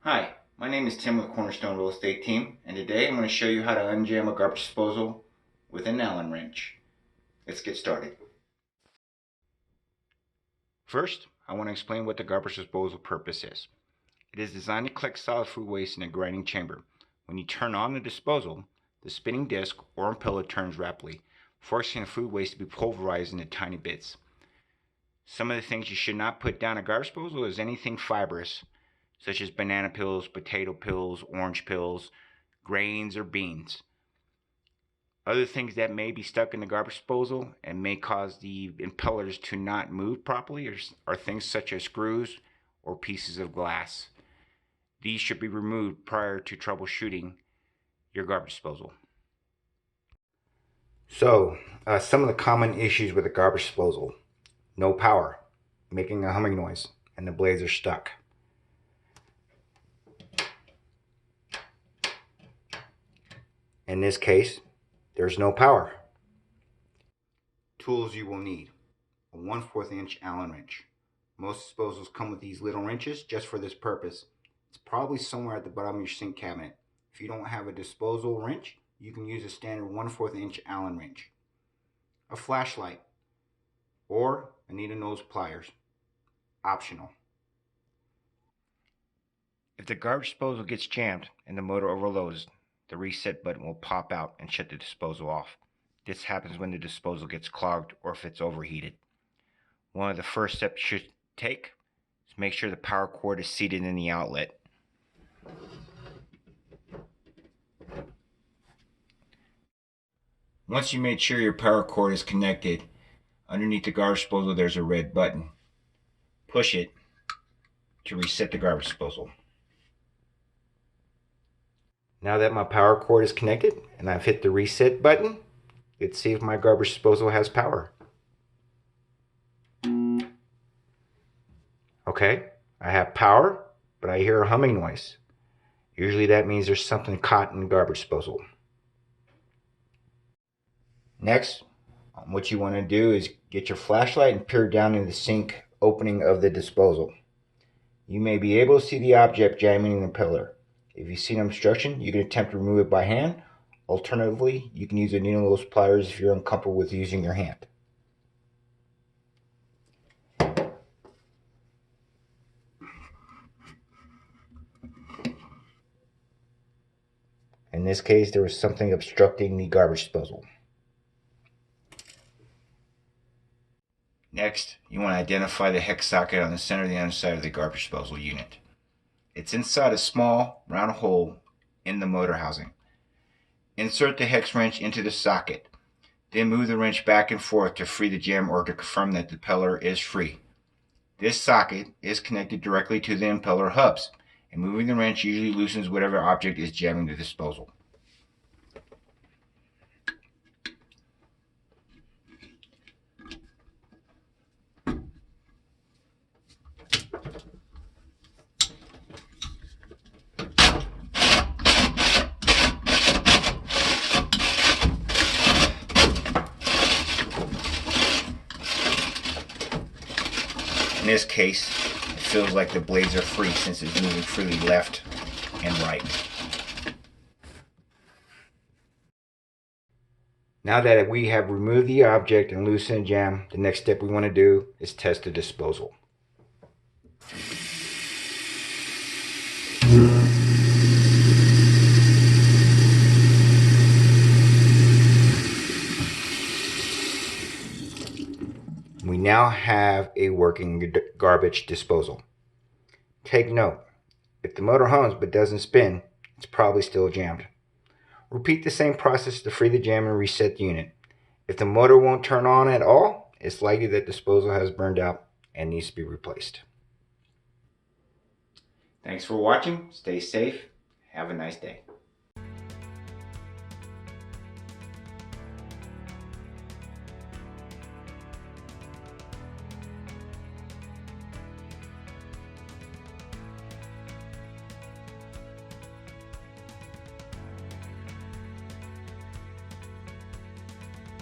Hi, my name is Tim with Cornerstone Real Estate Team, and today I'm going to show you how to unjam a garbage disposal with an Allen wrench. Let's get started. First, I want to explain what the garbage disposal purpose is. It is designed to collect solid food waste in a grinding chamber. When you turn on the disposal, the spinning disc or impeller turns rapidly, forcing the food waste to be pulverized into tiny bits. Some of the things you should not put down a garbage disposal is anything fibrous, such as banana peels, potato peels, orange peels, grains, or beans. Other things that may be stuck in the garbage disposal and may cause the impellers to not move properly are things such as screws or pieces of glass. These should be removed prior to troubleshooting your garbage disposal. So, some of the common issues with the garbage disposal: no power, making a humming noise, and the blades are stuck. In this case, there's no power. Tools you will need: a 1/4 inch Allen wrench. Most disposals come with these little wrenches just for this purpose. It's probably somewhere at the bottom of your sink cabinet. If you don't have a disposal wrench, you can use a standard 1/4 inch Allen wrench. A flashlight or a needle nose pliers, optional. If the garbage disposal gets jammed and the motor overloads, the reset button will pop out and shut the disposal off. This happens when the disposal gets clogged or if it's overheated. One of the first steps you should take is make sure the power cord is seated in the outlet. Once you made sure your power cord is connected, underneath the garbage disposal there's a red button. Push it to reset the garbage disposal. Now that my power cord is connected and I've hit the reset button, let's see if my garbage disposal has power. Okay, I have power, but I hear a humming noise. Usually that means there's something caught in the garbage disposal. Next, what you want to do is get your flashlight and peer down in the sink opening of the disposal. You may be able to see the object jamming in the pillar. If you see an obstruction, you can attempt to remove it by hand. Alternatively, you can use a needle nose pliers if you're uncomfortable with using your hand. In this case, there was something obstructing the garbage disposal. Next, you want to identify the hex socket on the center of the underside of the garbage disposal unit. It's inside a small, round hole in the motor housing. Insert the hex wrench into the socket. Then move the wrench back and forth to free the jam or to confirm that the impeller is free. This socket is connected directly to the impeller hubs, and moving the wrench usually loosens whatever object is jamming the disposal. In this case, it feels like the blades are free since it's moving freely left and right. Now that we have removed the object and loosened the jam, the next step we want to do is test the disposal. We now have a working garbage disposal. Take note, if the motor hums but doesn't spin, it's probably still jammed. Repeat the same process to free the jam and reset the unit. If the motor won't turn on at all, it's likely that the disposal has burned out and needs to be replaced. Thanks for watching. Stay safe. Have a nice day.